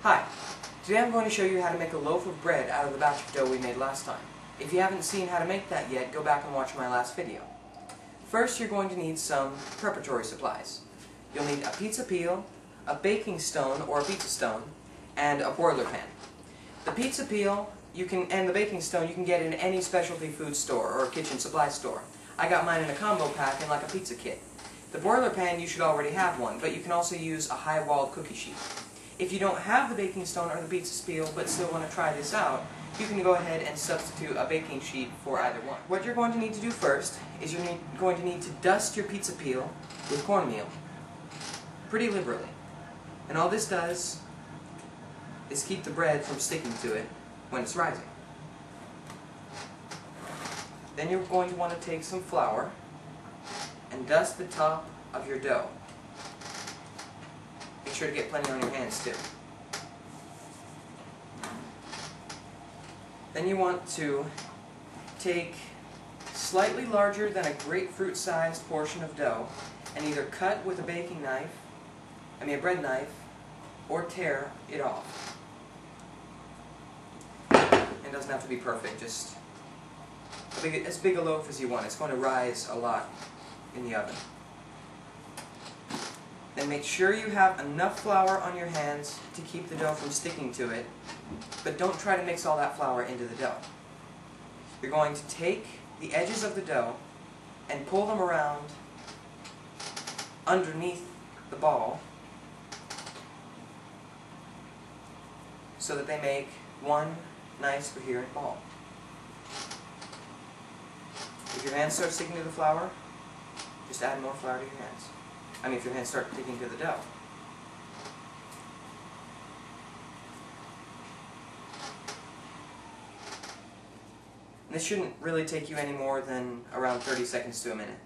Hi, today I'm going to show you how to make a loaf of bread out of the batch of dough we made last time. If you haven't seen how to make that yet, go back and watch my last video. First, you're going to need some preparatory supplies. You'll need a pizza peel, a baking stone or a pizza stone, and a boiler pan. The pizza peel and the baking stone you can get in any specialty food store or kitchen supply store. I got mine in a combo pack in like a pizza kit. The boiler pan, you should already have one, but you can also use a high-walled cookie sheet. If you don't have the baking stone or the pizza peel but still want to try this out, you can go ahead and substitute a baking sheet for either one. What you're going to need to do first is you're going to need to dust your pizza peel with cornmeal, pretty liberally. And all this does is keep the bread from sticking to it when it's rising. Then you're going to want to take some flour and dust the top of your dough. Make sure to get plenty on your hands too. Then you want to take slightly larger than a grapefruit-sized portion of dough and either cut with a bread knife, or tear it off. It doesn't have to be perfect, just as big a loaf as you want. It's going to rise a lot in the oven. Then make sure you have enough flour on your hands to keep the dough from sticking to it, but don't try to mix all that flour into the dough. You're going to take the edges of the dough and pull them around underneath the ball so that they make one nice coherent ball. If your hands start sticking to the flour, just add more flour to your hands. If your hands start sticking to the dough. And this shouldn't really take you any more than around 30 seconds to a minute.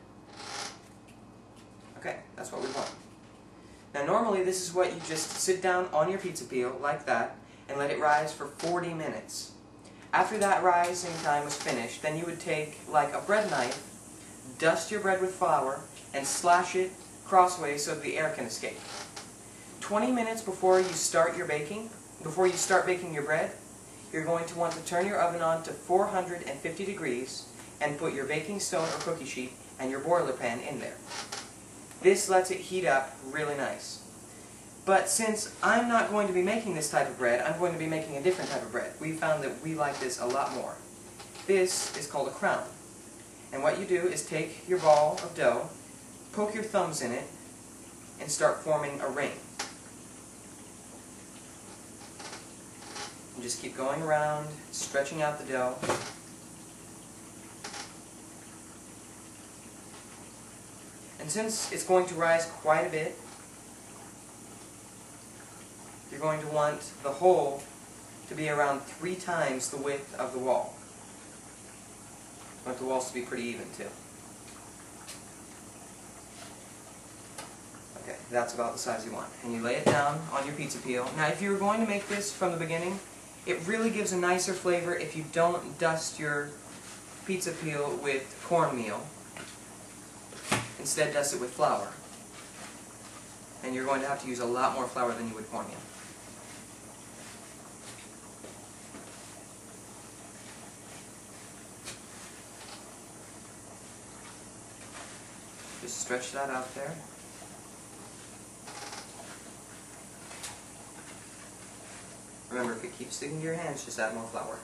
Okay, that's what we want. Now normally this is what you just sit down on your pizza peel, like that, and let it rise for 40 minutes. After that rising time was finished, then you would take, like a bread knife, dust your bread with flour, and slash it crossways so that the air can escape. 20 minutes before you start baking your bread, you're going to want to turn your oven on to 450 degrees and put your baking stone or cookie sheet and your boiler pan in there. This lets it heat up really nice. But since I'm not going to be making this type of bread, I'm going to be making a different type of bread. We found that we like this a lot more. This is called a crumb. And what you do is take your ball of dough, poke your thumbs in it, and start forming a ring. And just keep going around, stretching out the dough. And since it's going to rise quite a bit, you're going to want the hole to be around 3 times the width of the wall. You want the walls to be pretty even too. Okay, that's about the size you want. And you lay it down on your pizza peel. Now if you were going to make this from the beginning, it really gives a nicer flavor if you don't dust your pizza peel with cornmeal. Instead, dust it with flour. And you're going to have to use a lot more flour than you would cornmeal. Just stretch that out there. Remember, if it keeps sticking to your hands, just add more flour.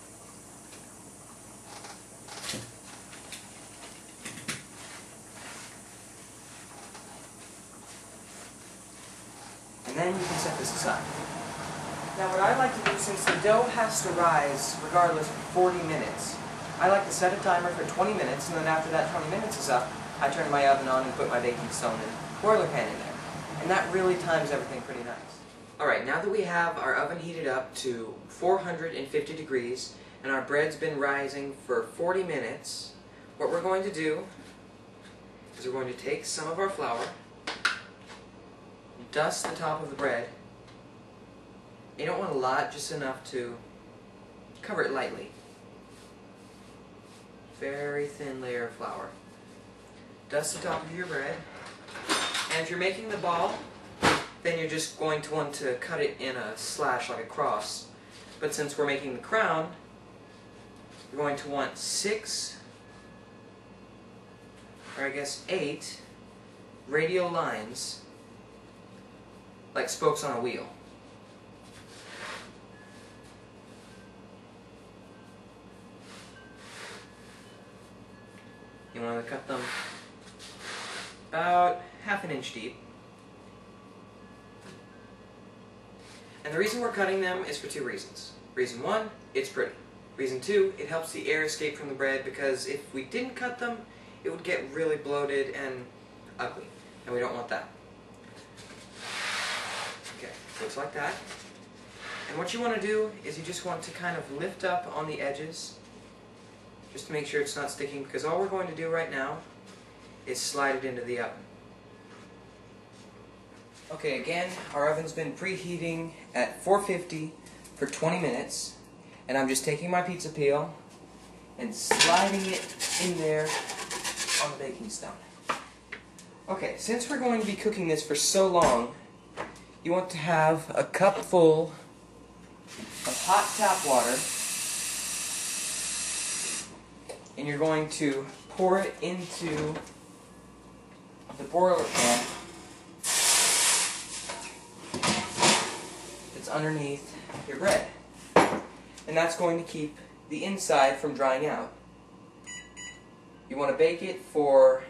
And then you can set this aside. Now what I like to do, since the dough has to rise regardless for 40 minutes, I like to set a timer for 20 minutes, and then after that 20 minutes is up, I turn my oven on and put my baking stone and boiler pan in there. And that really times everything pretty nice. Alright, now that we have our oven heated up to 450 degrees and our bread's been rising for 40 minutes, what we're going to do is we're going to take some of our flour, dust the top of the bread. You don't want a lot, just enough to cover it lightly. Very thin layer of flour. Dust the top of your bread, and if you're making the ball, then you're just going to want to cut it in a slash like a cross. But since we're making the crown, you're going to want 6, or I guess 8, radial lines, like spokes on a wheel. You want to cut them about ½ an inch deep. And the reason we're cutting them is for 2 reasons. Reason 1, it's pretty. Reason 2, it helps the air escape from the bread, because if we didn't cut them, it would get really bloated and ugly, and we don't want that. Okay, looks like that. And what you want to do is you just want to kind of lift up on the edges, just to make sure it's not sticking, because all we're going to do right now is slide it into the oven. Okay, again, our oven's been preheating at 450 for 20 minutes, and I'm just taking my pizza peel and sliding it in there on the baking stone. Okay, since we're going to be cooking this for so long, you want to have a cup full of hot tap water, and you're going to pour it into the boiler pan that's underneath your bread. And that's going to keep the inside from drying out. You want to bake it for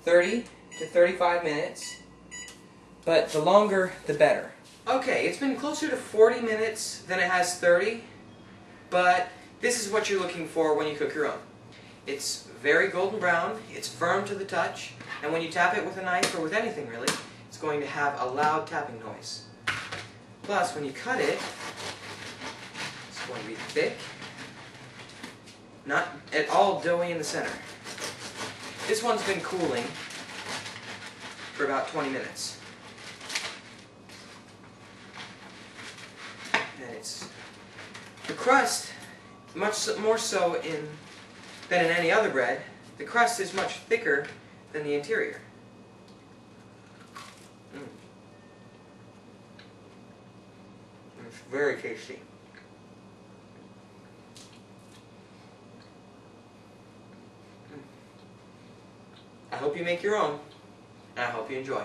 30 to 35 minutes, but the longer the better. Okay, it's been closer to 40 minutes than it has 30, but this is what you're looking for when you cook your own. It's very golden brown, it's firm to the touch, and when you tap it with a knife, or with anything really, it's going to have a loud tapping noise. Plus, when you cut it, it's going to be thick, not at all doughy in the center. This one's been cooling for about 20 minutes. And it's the crust, much more so than in any other bread, the crust is much thicker than the interior. It's very tasty. I hope you make your own, and I hope you enjoy.